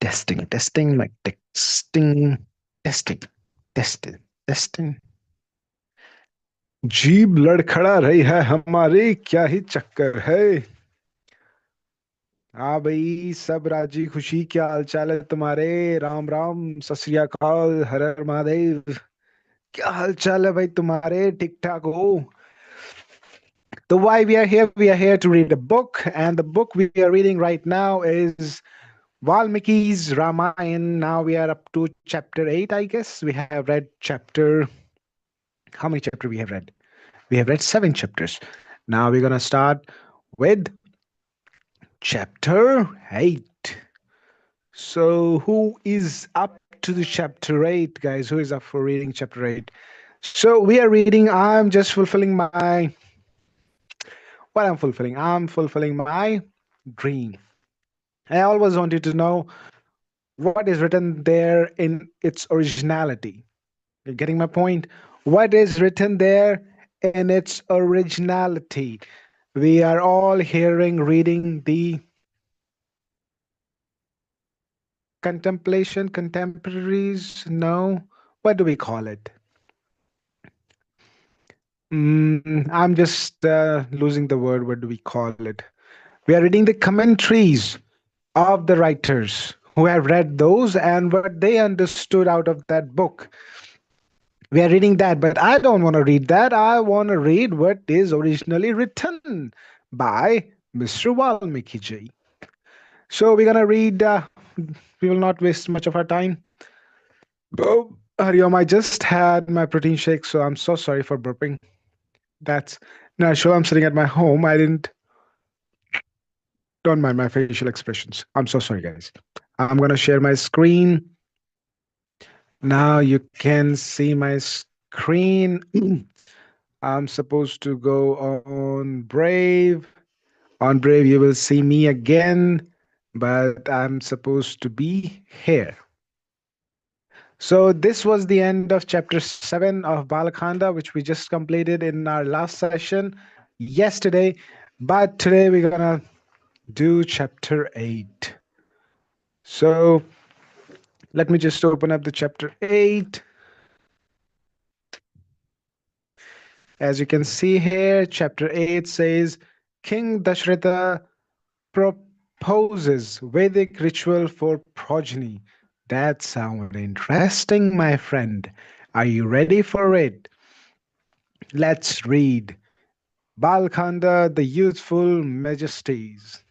testing, like texting, testing, testing. जीभ लड़खड़ा रही है हमारी, क्या ही चक्कर है। हाँ भाई, सब राजी खुशी, क्या हाल चाल है तुम्हारे? राम राम, सत श्री अकाल, हर हर महादेव। क्या हाल चाल है भाई तुम्हारे? ठीक ठाक हो? So why we are here? We are here to read a book, and the book we are reading right now is Valmiki's Ramayan. Now we are up to chapter 8, I guess. We have read chapter. How many chapters we have read? We have read 7 chapters. Now we're gonna start with chapter 8. So who is up to the chapter 8, guys? Who is up for reading chapter 8? So we are reading. I'm just fulfilling my what I'm fulfilling. I'm fulfilling my dream. I always wanted to know what is written there in its originality. You're getting my point? What is written there in its originality? We are all hearing, reading the contemplation, contemporaries. No, what do we call it? I'm just losing the word. What do we call it? We are reading the commentaries of the writers who have read those and what they understood out of that book. We are reading that, but I don't want to read that. I want to read what is originally written by Mr. Valmiki ji. So we're gonna read. We will not waste much of our time. Oh, Hariom, I just had my protein shake, so I'm so sorry for burping. That's not sure. I'm sitting at my home. I didn't. Don't mind my facial expressions. I'm so sorry, guys. I'm gonna share my screen. Now you can see my screen. I'm supposed to go on Brave. On Brave, you will see me again, but I'm supposed to be here. So this was the end of chapter 7 of Bal Khand, which we just completed in our last session yesterday. But today we're gonna do chapter 8. So let me just open up the chapter 8. As you can see here, chapter 8 says, King Dashratha proposes Vedic ritual for progeny. That sounds interesting, my friend. Are you ready for it? Let's read. Bal Khand, the youthful majesties.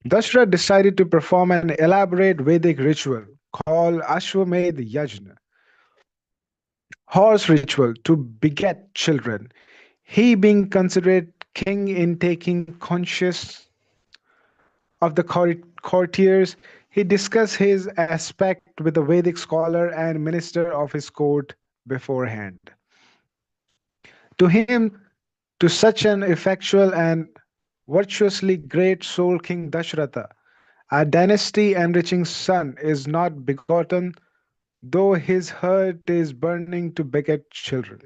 Dashrath decided to perform an elaborate Vedic ritual called Ashwamedh Yajna, horse ritual to beget children. He being considered king in taking conscious of the courtiers, he discussed his aspect with the Vedic scholar and minister of his court beforehand. To him, to such an effectual and virtuously great soul King Dashratha, a dynasty enriching son is not begotten, though his heart is burning to beget children.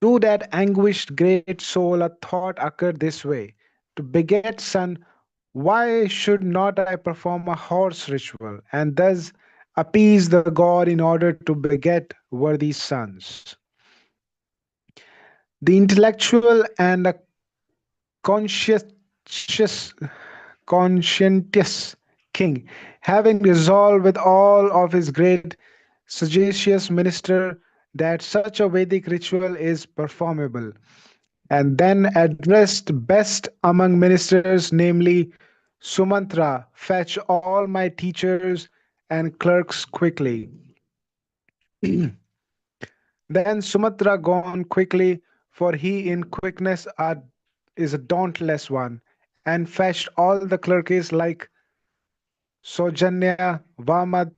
To that anguished great soul, a thought occurred this way: to beget son, why should not I perform a horse ritual and thus appease the god in order to beget worthy sons? The intellectual and a conscientious, conscientious king, having resolved with all of his great sagacious minister that such a Vedic ritual is performable, and then addressed best among ministers, namely Sumantra, fetch all my teachers and clerks quickly. Then Sumatra gone quickly, for he in quickness is a dauntless one, and fetched all the clerks like Sojanya, Vamadeva,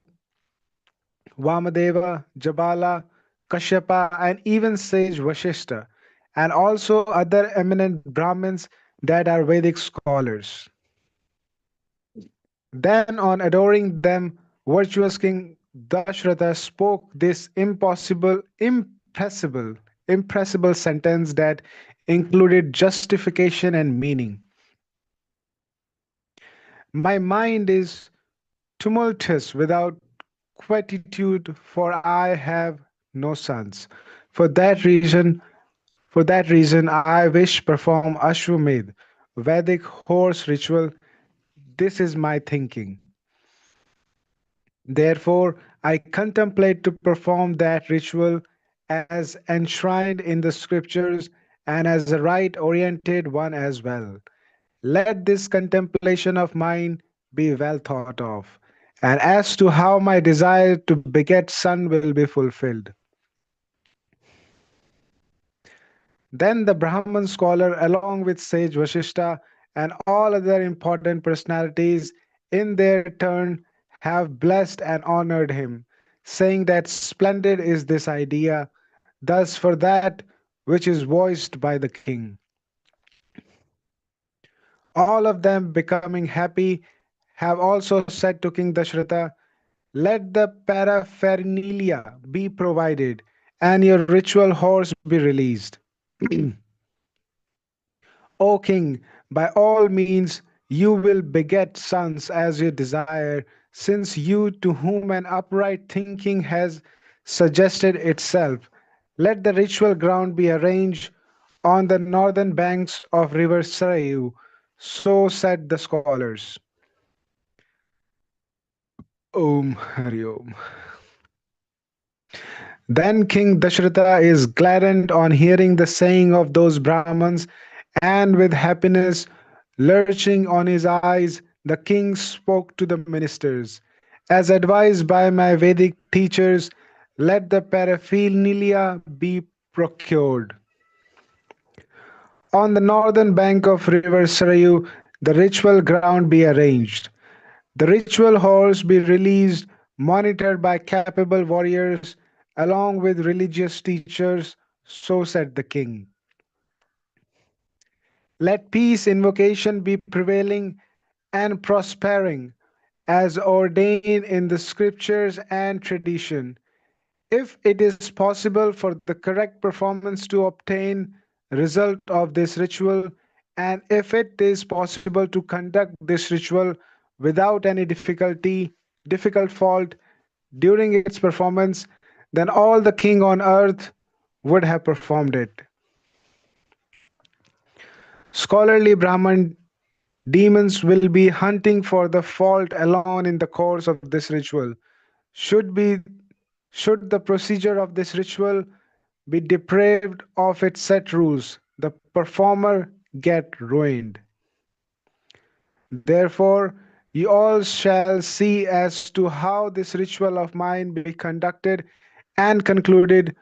Jabala, Kashyapa, and even sage Vashishta, and also other eminent Brahmins that are Vedic scholars. Then, on adoring them, virtuous King Dashratha spoke this impossible, impressible, impressible sentence that included justification and meaning. My mind is tumultuous without quietude, for I have no sons. For that reason, I wish perform Ashwamedh, Vedic horse ritual. This is my thinking. Therefore, I contemplate to perform that ritual as enshrined in the scriptures and as a right oriented one as well. Let this contemplation of mine be well thought of, and as to how my desire to beget son will be fulfilled. Then the Brahman scholar, along with sage Vashishta and all other important personalities, in their turn have blessed and honored him, saying that splendid is this idea, thus for that which is voiced by the king. All of them becoming happy have also said to King Dashratha, let the paraphernalia be provided and your ritual horse be released. O king, by all means you will beget sons as you desire, since you to whom an upright thinking has suggested itself. Let the ritual ground be arranged on the northern banks of river Sarayu. So said the scholars. Om Hari Om. Then King Dashratha is gladdened on hearing the saying of those Brahmins, and with happiness lurching on his eyes, the king spoke to the ministers. As advised by my Vedic teachers, let the paraphernalia be procured. On the northern bank of river Sarayu, the ritual ground be arranged. The ritual horse be released, monitored by capable warriors, along with religious teachers, so said the king. Let peace invocation be prevailing and prospering, as ordained in the scriptures and tradition. If it is possible for the correct performance to obtain result of this ritual, and if it is possible to conduct this ritual without any difficult fault during its performance, then all the king on earth would have performed it. Scholarly Brahman demons will be hunting for the fault alone in the course of this ritual. Should be should the procedure of this ritual be depraved of its set rules, the performer get ruined. Therefore, you all shall see as to how this ritual of mine be conducted and concluded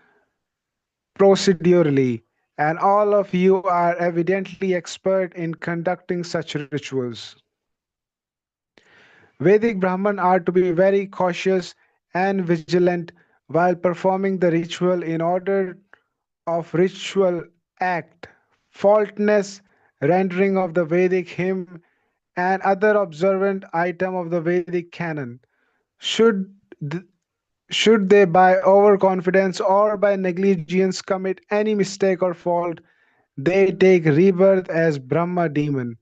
procedurally, and all of you are evidently expert in conducting such rituals. Vedic Brahman are to be very cautious and vigilant while performing the ritual in order of ritual act, faultless rendering of the Vedic hymn, and other observant item of the Vedic canon. Should th- should they by overconfidence or by negligence commit any mistake or fault, they take rebirth as Brahma demon.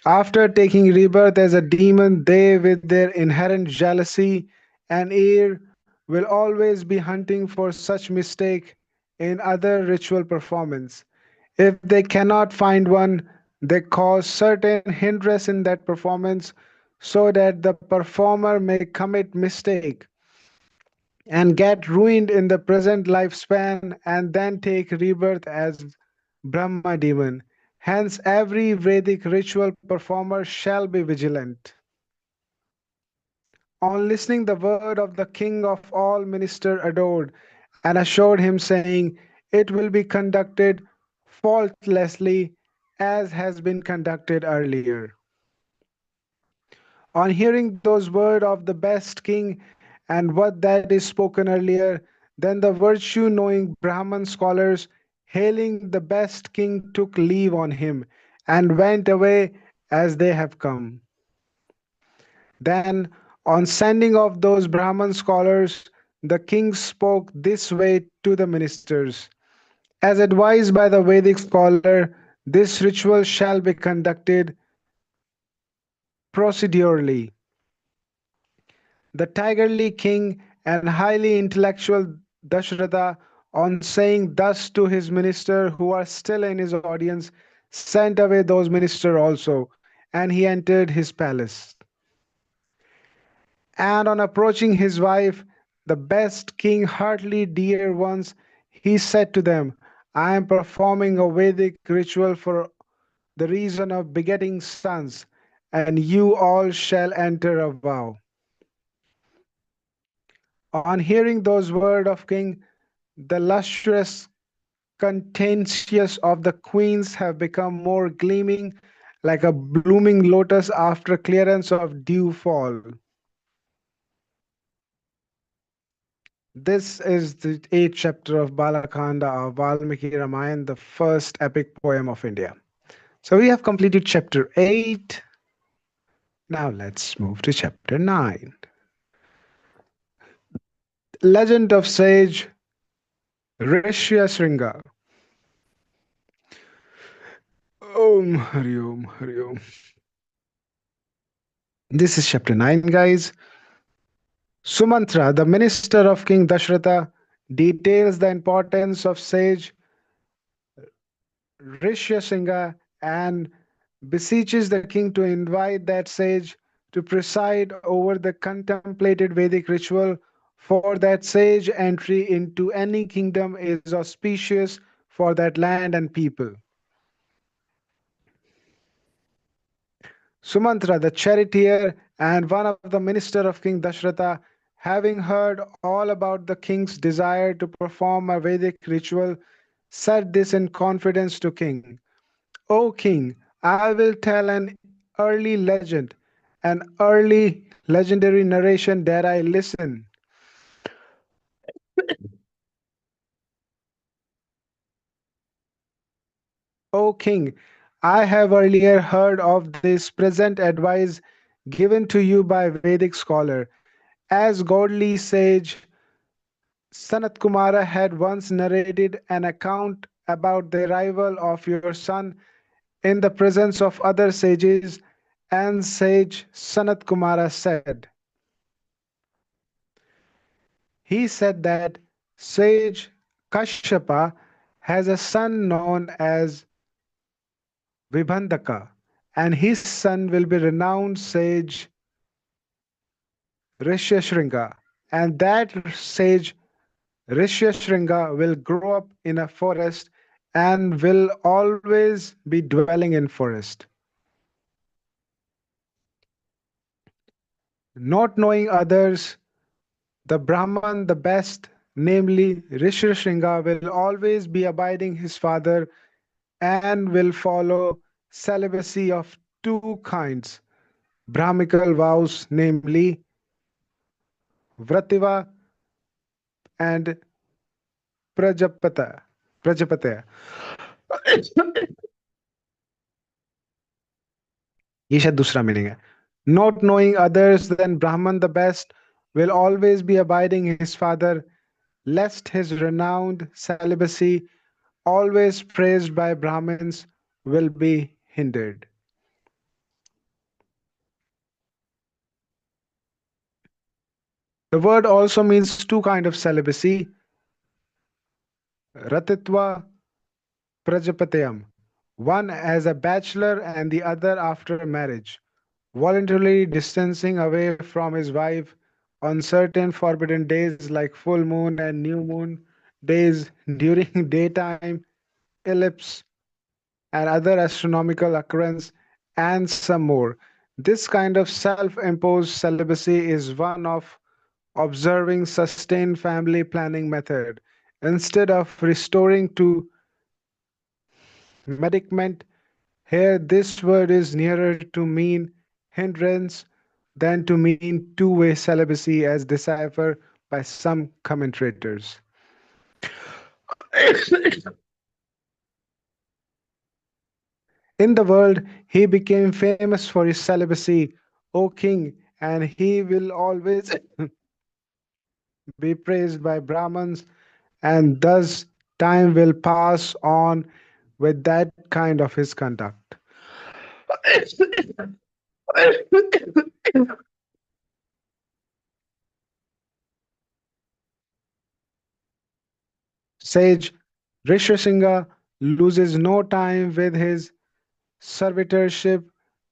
After taking rebirth as a demon, they, with their inherent jealousy and ire, will always be hunting for such mistake in other ritual performance. If they cannot find one, they cause certain hindrance in that performance so that the performer may commit mistake and get ruined in the present lifespan and then take rebirth as Brahma demon. Hence, every Vedic ritual performer shall be vigilant. On listening the word of the king of all minister adored, and assured him, saying, it will be conducted faultlessly as has been conducted earlier. On hearing those words of the best king and what that is spoken earlier, then the virtue knowing Brahman scholars, hailing the best king, took leave on him and went away as they have come. Then, on sending of those Brahman scholars, the king spoke this way to the ministers. As advised by the Vedic scholar, this ritual shall be conducted procedurally. The tigerly king and highly intellectual Dashratha, on saying thus to his minister who are still in his audience, sent away those ministers also, and he entered his palace. And on approaching his wife, the best king, heartily dear ones, he said to them, I am performing a Vedic ritual for the reason of begetting sons, and you all shall enter a vow. On hearing those words of king, the lustrous contentious of the queens have become more gleaming like a blooming lotus after clearance of dew fall. This is the eighth chapter of Balakhanda of Valmiki Ramayan, the first epic poem of India. So we have completed chapter 8. Now let's move to chapter 9. Legend of sage Rishyasringa. Om Hari Om Hari Om. This is chapter 9, guys. Sumantra, the minister of King Dashratha, details the importance of sage Rishyasringa and beseeches the king to invite that sage to preside over the contemplated Vedic ritual, for that sage entry into any kingdom is auspicious for that land and people. Sumantra, the charioteer and one of the minister of King Dashratha, having heard all about the king's desire to perform a Vedic ritual, said this in confidence to king. O king, I will tell an early legend, an early legendary narration that I listen. O king, I have earlier heard of this present advice given to you by Vedic scholar. As godly sage Sanat Kumara had once narrated an account about the arrival of your son in the presence of other sages, and sage Sanat Kumara said, he said that sage Kashyapa has a son known as Vibhandaka, and his son will be renowned sage Rishyashringa, and that sage Rishyashringa will grow up in a forest and will always be dwelling in forest. Not knowing others, the Brahman, the best, namely Rishyashringa, will always be abiding his father and will follow celibacy of two kinds Brahmical vows, namely Vrativa and Prajapata. Prajapatya. ये शायद दूसरा meaning है. Not knowing others than Brahman the best will always be abiding his father, lest his renowned celibacy, always praised by Brahmins, will be hindered. The word also means two kind of celibacy, ratitva prajapatyam, one as a bachelor and the other after marriage, voluntarily distancing away from his wife on certain forbidden days like full moon and new moon days during daytime eclipse and other astronomical occurrence, and some more. This kind of self-imposed celibacy is one of observing sustained family planning method. Instead of restoring to medicament, here this word is nearer to mean hindrance than to mean two-way celibacy as deciphered by some commentators. In the world, he became famous for his celibacy, O king, and he will always be praised by Brahmins, and thus time will pass on with that kind of his conduct. Sage Rishyasingha loses no time with his servitorship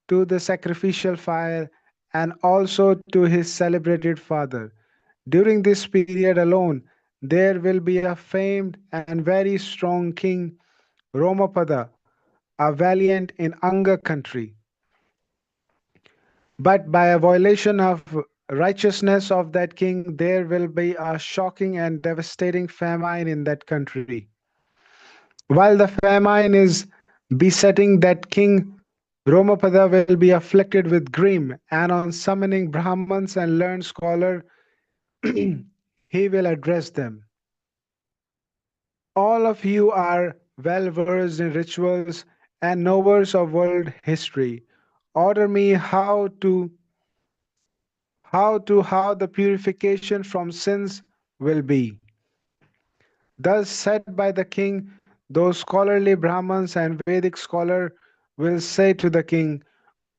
to the sacrificial fire and also to his celebrated father. During this period alone, there will be a famed and very strong king, Romapada, a valiant in Anga country. But by a violation of righteousness of that king, there will be a shocking and devastating famine in that country. While the famine is besetting that king, Romapada will be afflicted with grief, and on summoning Brahmins and learned scholar, he will address them. All of you are well versed in rituals and knowers of world history. Order me how the purification from sins will be. Thus said by the king, those scholarly Brahmins and Vedic scholar will say to the king,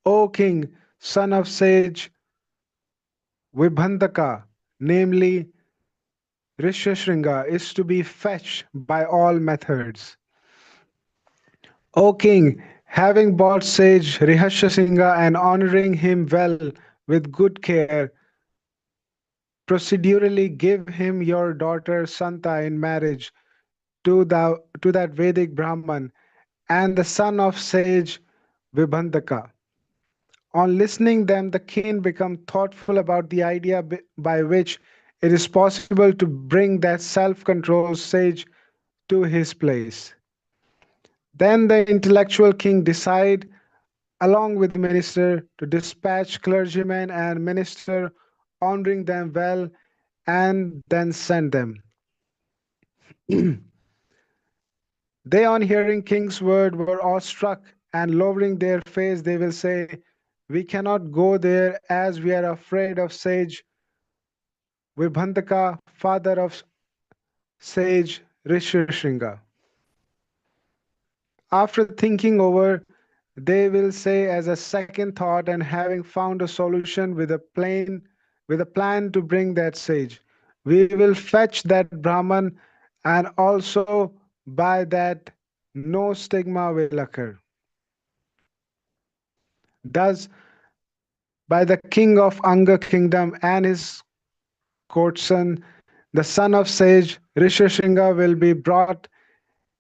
O king, son of sage Vibhandaka, namely Rishashringa, is to be fetched by all methods. O king, having bought sage Rihashasingha and honoring him well with good care, procedurally give him your daughter Santa in marriage to that Vedic Brahman and the son of sage Vibhandaka. On listening them, the king become thoughtful about the idea by which it is possible to bring that self-controlled sage to his place. Then the intellectual king decide, along with minister, to dispatch clergymen and minister, honoring them well, and then send them. They, on hearing king's word, were awestruck, and lowering their face, they will say, "We cannot go there as we are afraid of sage Vibhandaka, father of sage Rishishringa." After thinking over, they will say as a second thought and having found a solution with a plan to bring that sage, we will fetch that Brahman and also by that no stigma will occur. Thus, by the king of Anga kingdom and his courtesan, the son of sage Rishishringa will be brought,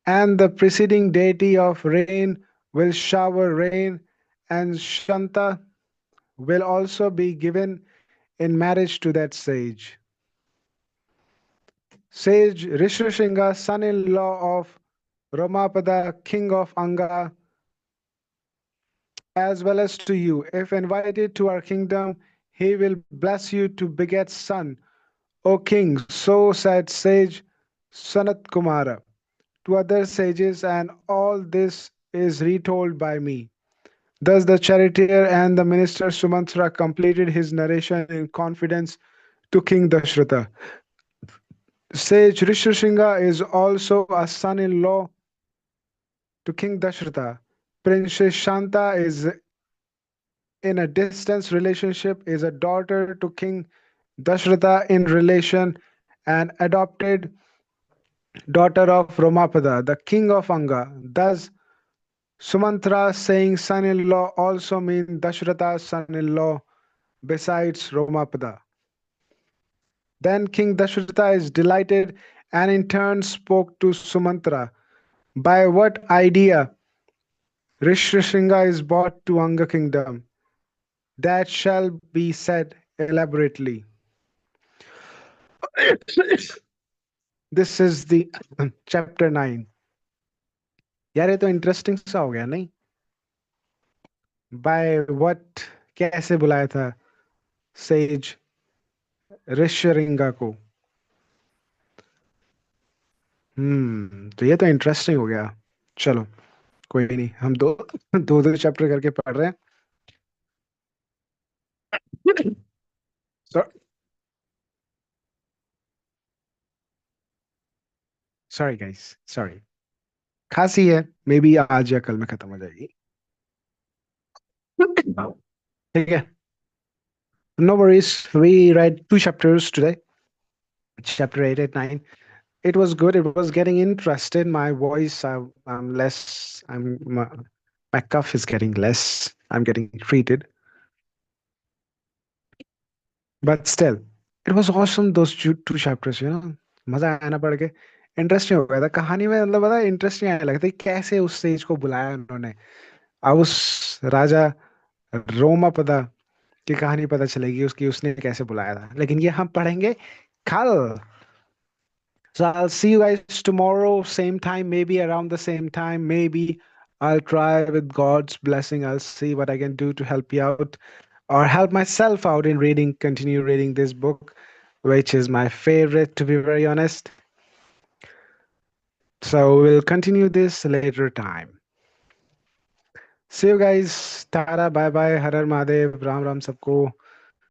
and the preceding deity of rain will shower rain, and Shanta will also be given in marriage to that sage. Sage Rishrishinga, son in law of Ramapada, king of Anga, as well as to you, if invited to our kingdom, he will bless you to beget son. O king, so said sage Sanat Kumara to other sages, and all this is retold by me. Thus the charioteer and the minister Sumantra completed his narration in confidence to King Dashratha. Sage Rishishinga is also a son-in-law to King Dashratha. Princess Shanta is in a distance relationship, is a daughter to King Dashratha in relation, and adopted daughter of Romapada, the king of Anga. Thus, Sumantra saying son-in-law also means Dashratha's son-in-law besides Romapada. Then King Dashratha is delighted and in turn spoke to Sumantra. By what idea Rishishinga is brought to Anga kingdom? That shall be said elaborately. This is the chapter 9. यार ये तो interesting सा हो गया नहीं? By what कैसे बुलाया था सेज ऋषिरिंगा को? तो ये तो इंटरेस्टिंग हो गया. चलो कोई नहीं, हम दो दो दो चैप्टर करके पढ़ रहे हैं. Sorry guys, sorry. खांसी है, मे बी आज या कल में खत्म हो जाएगी। ठीक है, no worries. We read two chapters today, chapter 8 and 9. It was good. It was getting interested. My voice, I'm less, my cough is getting less. I'm getting treated. But still, it was awesome, those two chapters, you know. मजा आया ना पढ़ के। Interesting हो गया था कहानी में, मतलब पता इंटरेस्टिंग आने लगता है कैसे उस सेज को बुलाया उन्होंने। अब उस राजा रोमा पता की कहानी पता चलेगी उसकी, उसने कैसे बुलाया था, लेकिन ये हम पढ़ेंगे कल। So I'll see you guys tomorrow, same time, maybe around the same time. Maybe I'll try with God's blessing. I'll see what I can do to help you out or help myself out in reading, continue reading this book, which is my favorite, to be very honest. So we'll continue this later time. See you guys. Tara, bye bye. Har Har Mahadev. Ram Ram sabko.